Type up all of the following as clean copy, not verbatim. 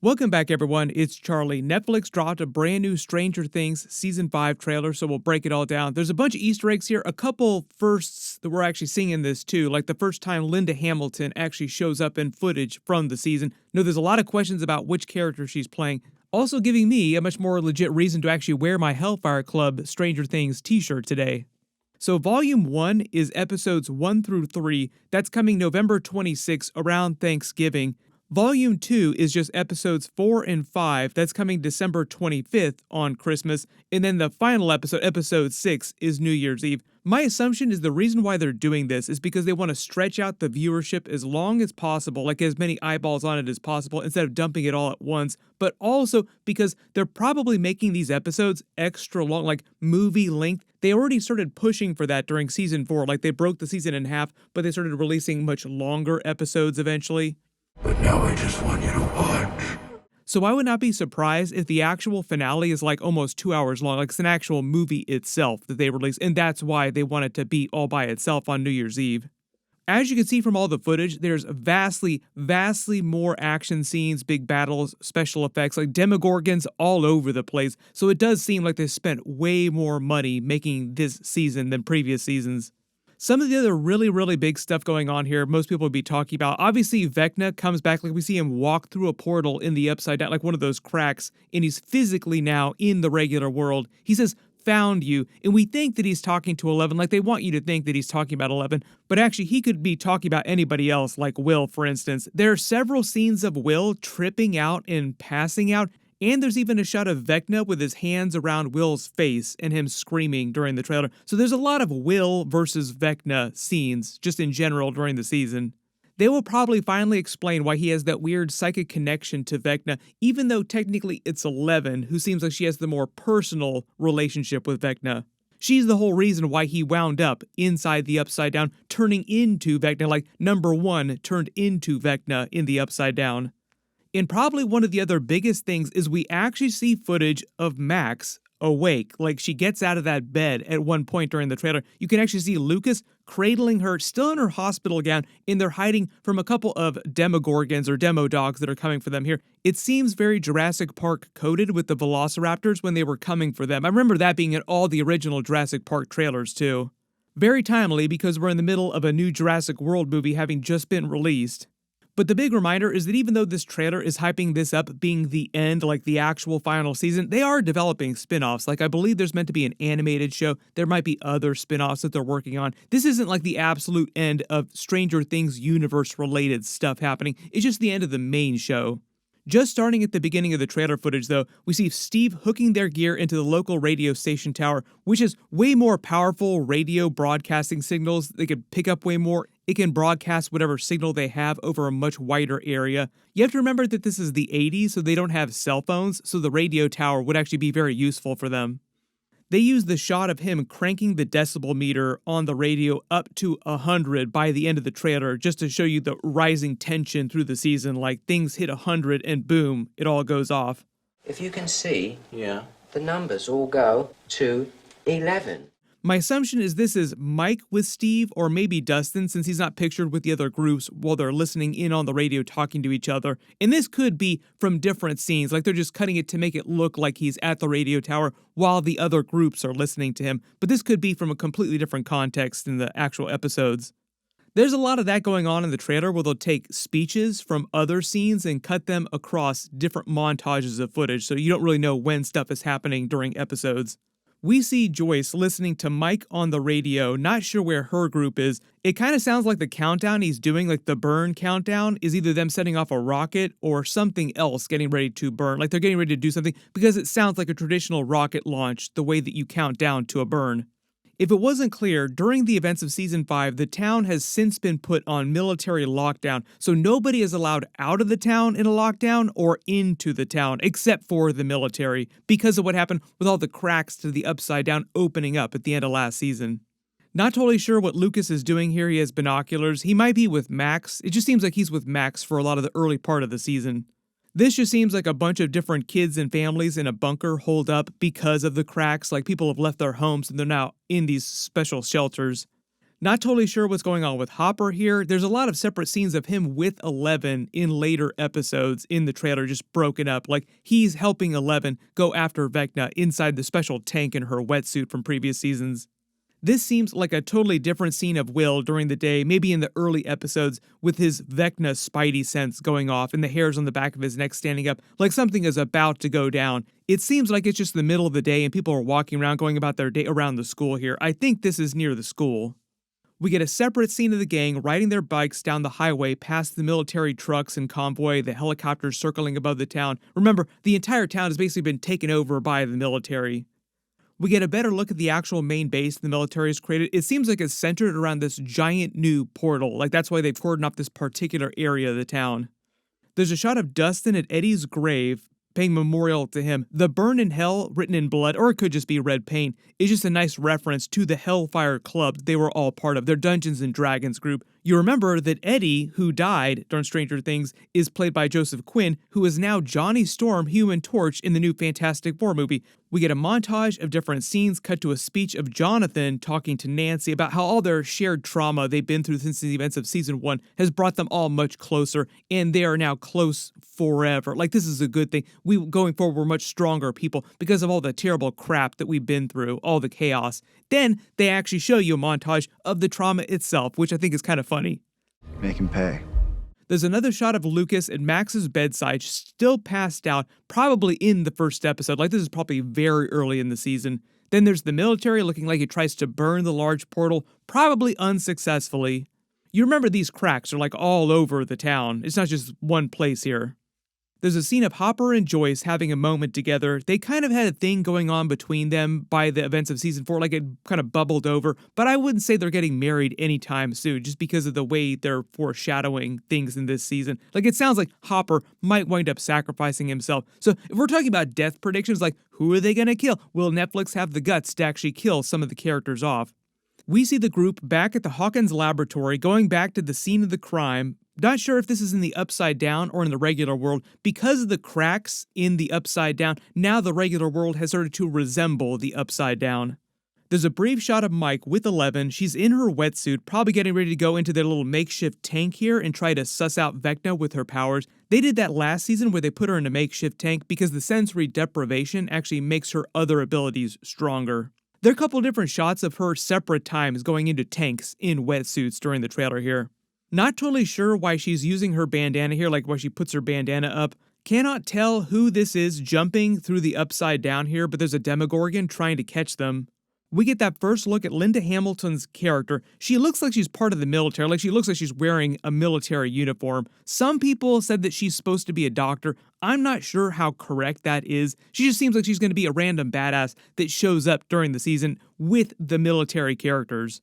Welcome back, everyone. It's Charlie. Netflix dropped a brand new Stranger Things Season 5 trailer, so we'll break it all down. There's a bunch of Easter eggs here, a couple firsts that we're actually seeing in this too, like the first time Linda Hamilton actually shows up in footage from the season. No, there's a lot of questions about which character she's playing, also giving me a much more legit reason to actually wear my Hellfire Club Stranger Things t-shirt today. So Volume 1 is episodes 1 through 3. That's coming November 26 around Thanksgiving. Volume 2 is just episodes 4 and 5. That's coming December 25th on Christmas. And then the final episode, episode 6, is New Year's Eve. My assumption is the reason why they're doing this is because they want to stretch out the viewership as long as possible, like as many eyeballs on it as possible, instead of dumping it all at once. But also because they're probably making these episodes extra long, like movie length. They already started pushing for that during season 4. Like they broke the season in half, but they started releasing much longer episodes eventually. But now I just want you to watch. So I would not be surprised if the actual finale is like almost 2 hours long, like it's an actual movie itself that they release, and that's why they want it to be all by itself on New Year's Eve. As you can see from all the footage, there's vastly more action scenes, big battles, special effects, like Demogorgons all over the place, so it does seem like they spent way more money making this season than previous seasons. Some of the other really big stuff going on here, most people would be talking about. Obviously, Vecna comes back, like we see him walk through a portal in the Upside Down, like one of those cracks, and he's physically now in the regular world. He says, "Found you," and we think that he's talking to Eleven, like they want you to think that he's talking about Eleven, but actually he could be talking about anybody else, like Will, for instance. There are several scenes of Will tripping out and passing out, and there's even a shot of Vecna with his hands around Will's face and him screaming during the trailer. So there's a lot of Will versus Vecna scenes, just in general, during the season. They will probably finally explain why he has that weird psychic connection to Vecna, even though technically it's Eleven, who seems like she has the more personal relationship with Vecna. She's the whole reason why he wound up inside the Upside Down, turning into Vecna, like number 1 turned into Vecna in the Upside Down. And probably one of the other biggest things is we actually see footage of Max awake, like she gets out of that bed at one point during the trailer. You can actually see Lucas cradling her, still in her hospital gown, and they're hiding from a couple of Demogorgons or Demo Dogs that are coming for them here. It seems very Jurassic Park coded with the Velociraptors when they were coming for them. I remember that being in all the original Jurassic Park trailers too. Very timely because we're in the middle of a new Jurassic World movie having just been released. But the big reminder is that even though this trailer is hyping this up being the end, like the actual final season, they are developing spin-offs. Like I believe there's meant to be an animated show. There might be other spin-offs that they're working on. This isn't like the absolute end of Stranger Things universe-related stuff happening. It's just the end of the main show. Just starting at the beginning of the trailer footage, though, we see Steve hooking their gear into the local radio station tower, which is way more powerful radio broadcasting signals. They could pick up way more. It can broadcast whatever signal they have over a much wider area. You have to remember that this is the 80s, so they don't have cell phones, so the radio tower would actually be very useful for them. They use the shot of him cranking the decibel meter on the radio up to 100 by the end of the trailer just to show you the rising tension through the season, like things hit 100 and boom, it all goes off. If you can see, the numbers all go to 11. My assumption is this is Mike with Steve, or maybe Dustin, since he's not pictured with the other groups while they're listening in on the radio talking to each other. And this could be from different scenes, like they're just cutting it to make it look like he's at the radio tower while the other groups are listening to him. But this could be from a completely different context in the actual episodes. There's a lot of that going on in the trailer where they'll take speeches from other scenes and cut them across different montages of footage, so you don't really know when stuff is happening during episodes. We see Joyce listening to Mike on the radio, not sure where her group is. It kind of sounds like the countdown he's doing, like the burn countdown, is either them setting off a rocket or something else getting ready to burn. Like they're getting ready to do something because it sounds like a traditional rocket launch, the way that you count down to a burn. If it wasn't clear, during the events of Season 5, the town has since been put on military lockdown, so nobody is allowed out of the town in a lockdown or into the town, except for the military, because of what happened with all the cracks to the Upside Down opening up at the end of last season. Not totally sure what Lucas is doing here. He has binoculars. He might be with Max. It just seems like he's with Max for a lot of the early part of the season. This just seems like a bunch of different kids and families in a bunker holed up because of the cracks, like people have left their homes and they're now in these special shelters. Not totally sure what's going on with Hopper here. There's a lot of separate scenes of him with Eleven in later episodes in the trailer, just broken up. Like he's helping Eleven go after Vecna inside the special tank in her wetsuit from previous seasons. This seems like a totally different scene of Will during the day, maybe in the early episodes, with his Vecna spidey sense going off and the hairs on the back of his neck standing up like something is about to go down. It seems like it's just the middle of the day and people are walking around going about their day around the school here. I think this is near the school. We get a separate scene of the gang riding their bikes down the highway past the military trucks and convoy, the helicopters circling above the town. Remember, the entire town has basically been taken over by the military. We get a better look at the actual main base the military has created. It seems like it's centered around this giant new portal. Like that's why they've cordoned off this particular area of the town. There's a shot of Dustin at Eddie's grave, paying memorial to him. The burn in hell, written in blood, or it could just be red paint, is just a nice reference to the Hellfire Club they were all part of, their Dungeons and Dragons group. You remember that Eddie, who died during Stranger Things, is played by Joseph Quinn, who is now Johnny Storm, Human Torch, in the new Fantastic Four movie. We get a montage of different scenes cut to a speech of Jonathan talking to Nancy about how all their shared trauma they've been through since the events of season 1 has brought them all much closer, and they are now close forever. Like, this is a good thing. Going forward, we're much stronger people because of all the terrible crap that we've been through, all the chaos. Then they actually show you a montage of the trauma itself, which I think is kind of funny. Make him pay. There's another shot of Lucas at Max's bedside, still passed out, probably in the first episode. Like, this is probably very early in the season. Then there's the military looking like it tries to burn the large portal, probably unsuccessfully. You remember these cracks are like all over the town. It's not just one place here. There's a scene of Hopper and Joyce having a moment together. They kind of had a thing going on between them by the events of season 4, like it kind of bubbled over, but I wouldn't say they're getting married anytime soon, just because of the way they're foreshadowing things in this season. Like, it sounds like Hopper might wind up sacrificing himself. So if we're talking about death predictions, like, who are they going to kill? Will Netflix have the guts to actually kill some of the characters off? We see the group back at the Hawkins laboratory, going back to the scene of the crime. Not sure if this is in the Upside Down or in the regular world. Because of the cracks in the Upside Down, now the regular world has started to resemble the Upside Down. There's a brief shot of Mike with Eleven. She's in her wetsuit, probably getting ready to go into their little makeshift tank here and try to suss out Vecna with her powers. They did that last season where they put her in a makeshift tank because the sensory deprivation actually makes her other abilities stronger. There are a couple different shots of her separate times going into tanks in wetsuits during the trailer here. Not totally sure why she's using her bandana here, like why she puts her bandana up. Cannot tell who this is jumping through the Upside Down here, but there's a Demogorgon trying to catch them. We get that first look at Linda Hamilton's character. She looks like she's part of the military, like she looks like she's wearing a military uniform. Some people said that she's supposed to be a doctor. I'm not sure how correct that is. She just seems like she's going to be a random badass that shows up during the season with the military characters.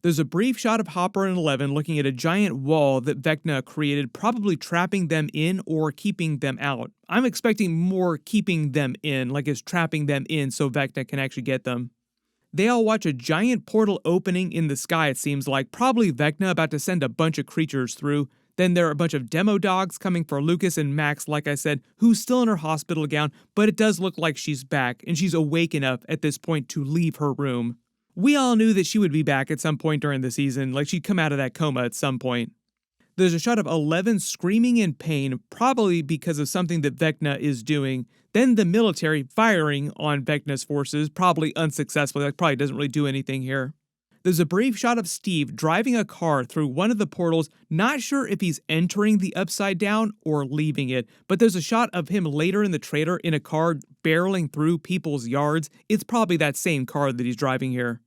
There's a brief shot of Hopper and Eleven looking at a giant wall that Vecna created, probably trapping them in or keeping them out. I'm expecting more keeping them in, like it's trapping them in so Vecna can actually get them. They all watch a giant portal opening in the sky, it seems like, probably Vecna about to send a bunch of creatures through. Then there are a bunch of demo dogs coming for Lucas and Max, like I said, who's still in her hospital gown, but it does look like she's back, and she's awake enough at this point to leave her room. We all knew that she would be back at some point during the season, like she'd come out of that coma at some point. There's a shot of Eleven screaming in pain, probably because of something that Vecna is doing. Then the military firing on Vecna's forces, probably unsuccessfully, like probably doesn't really do anything here. There's a brief shot of Steve driving a car through one of the portals, not sure if he's entering the Upside Down or leaving it, but there's a shot of him later in the trailer in a car barreling through people's yards. It's probably that same car that he's driving here.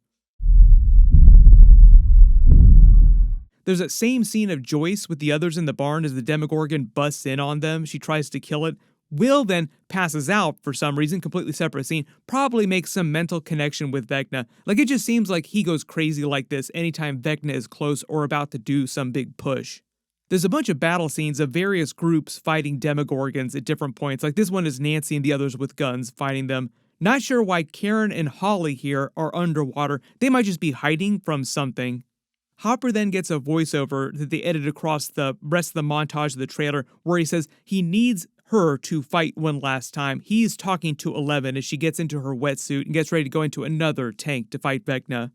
There's that same scene of Joyce with the others in the barn as the Demogorgon busts in on them. She tries to kill it. Will then passes out for some reason, completely separate scene, probably makes some mental connection with Vecna. Like, it just seems like he goes crazy like this anytime Vecna is close or about to do some big push. There's a bunch of battle scenes of various groups fighting Demogorgons at different points. Like, this one is Nancy and the others with guns fighting them. Not sure why Karen and Holly here are underwater. They might just be hiding from something. Hopper then gets a voiceover that they edit across the rest of the montage of the trailer where he says he needs her to fight one last time. He's talking to Eleven as she gets into her wetsuit and gets ready to go into another tank to fight Vecna.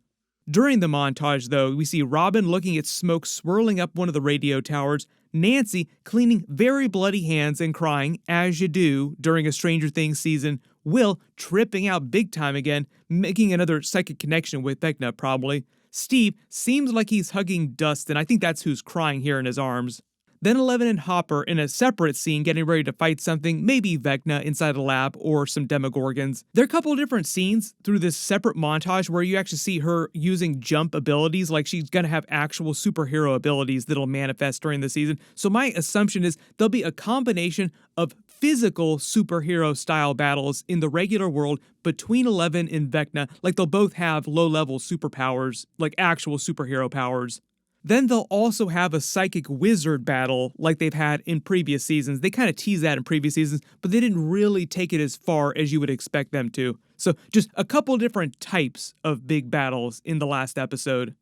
During the montage, though, we see Robin looking at smoke swirling up one of the radio towers, Nancy cleaning very bloody hands and crying, as you do during a Stranger Things season, Will tripping out big time again, making another psychic connection with Vecna probably. Steve seems like he's hugging Dustin, I think that's who's crying here in his arms. Then Eleven and Hopper in a separate scene getting ready to fight something, maybe Vecna inside a lab or some Demogorgons. There are a couple of different scenes through this separate montage where you actually see her using jump abilities, like she's gonna have actual superhero abilities that'll manifest during the season. So my assumption is there'll be a combination of physical superhero style battles in the regular world between Eleven and Vecna, like they'll both have low-level superpowers, like actual superhero powers. Then they'll also have a psychic wizard battle like they've had in previous seasons. They kind of teased that in previous seasons, but they didn't really take it as far as you would expect them to. So just a couple different types of big battles in the last episode.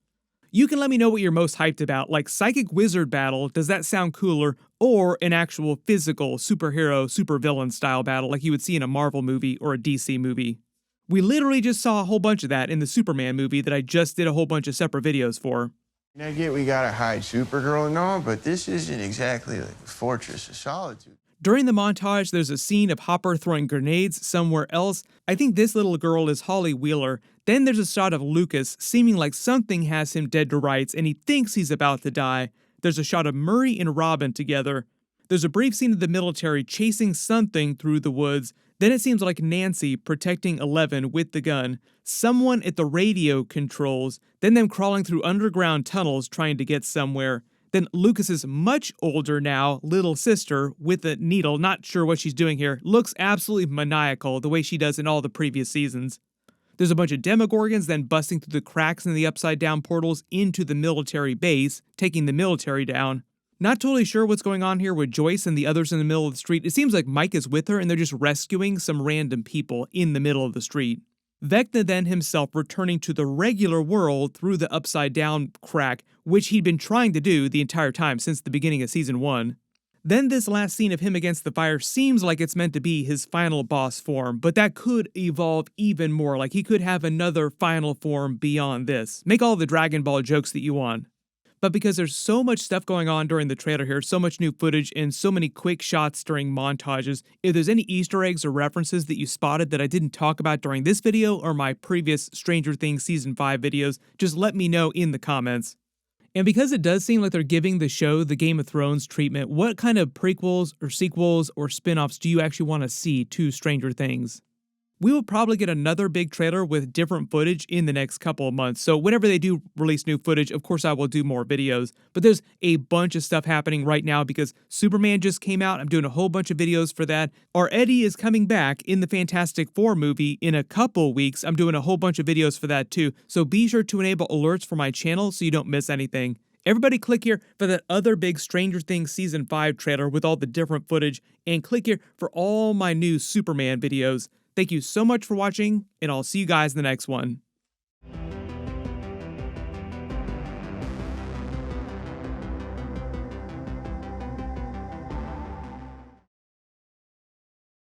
You can let me know what you're most hyped about, like psychic wizard battle, does that sound cooler, or an actual physical superhero, supervillain style battle like you would see in a Marvel movie or a DC movie. We literally just saw a whole bunch of that in the Superman movie that I just did a whole bunch of separate videos for. I get we gotta hide Supergirl and all, but this isn't exactly like a fortress of solitude. During the montage, there's a scene of Hopper throwing grenades somewhere else. I think this little girl is Holly Wheeler. Then there's a shot of Lucas, seeming like something has him dead to rights and he thinks he's about to die. There's a shot of Murray and Robin together. There's a brief scene of the military chasing something through the woods. Then it seems like Nancy protecting Eleven with the gun, someone at the radio controls, then them crawling through underground tunnels trying to get somewhere. Then Lucas's much older now little sister with a needle, not sure what she's doing here, looks absolutely maniacal the way she does in all the previous seasons. There's a bunch of Demogorgons then busting through the cracks in the upside down portals into the military base, taking the military down. Not totally sure what's going on here with Joyce and the others in the middle of the street. It seems like Mike is with her and they're just rescuing some random people in the middle of the street. Vecna then himself returning to the regular world through the upside down crack, which he'd been trying to do the entire time since the beginning of season 1. Then this last scene of him against the fire seems like it's meant to be his final boss form, but that could evolve even more, like he could have another final form beyond this. Make all the Dragon Ball jokes that you want. But because there's so much stuff going on during the trailer here, so much new footage and so many quick shots during montages, if there's any Easter eggs or references that you spotted that I didn't talk about during this video or my previous Stranger Things Season 5 videos, just let me know in the comments. And because it does seem like they're giving the show the Game of Thrones treatment, what kind of prequels or sequels or spin-offs do you actually want to see to Stranger Things? We will probably get another big trailer with different footage in the next couple of months. So whenever they do release new footage, of course I will do more videos. But there's a bunch of stuff happening right now because Superman just came out. I'm doing a whole bunch of videos for that. Our Eddie is coming back in the Fantastic Four movie in a couple weeks. I'm doing a whole bunch of videos for that too. So be sure to enable alerts for my channel so you don't miss anything. Everybody click here for that other big Stranger Things Season 5 trailer with all the different footage. And click here for all my new Superman videos. Thank you so much for watching, and I'll see you guys in the next one.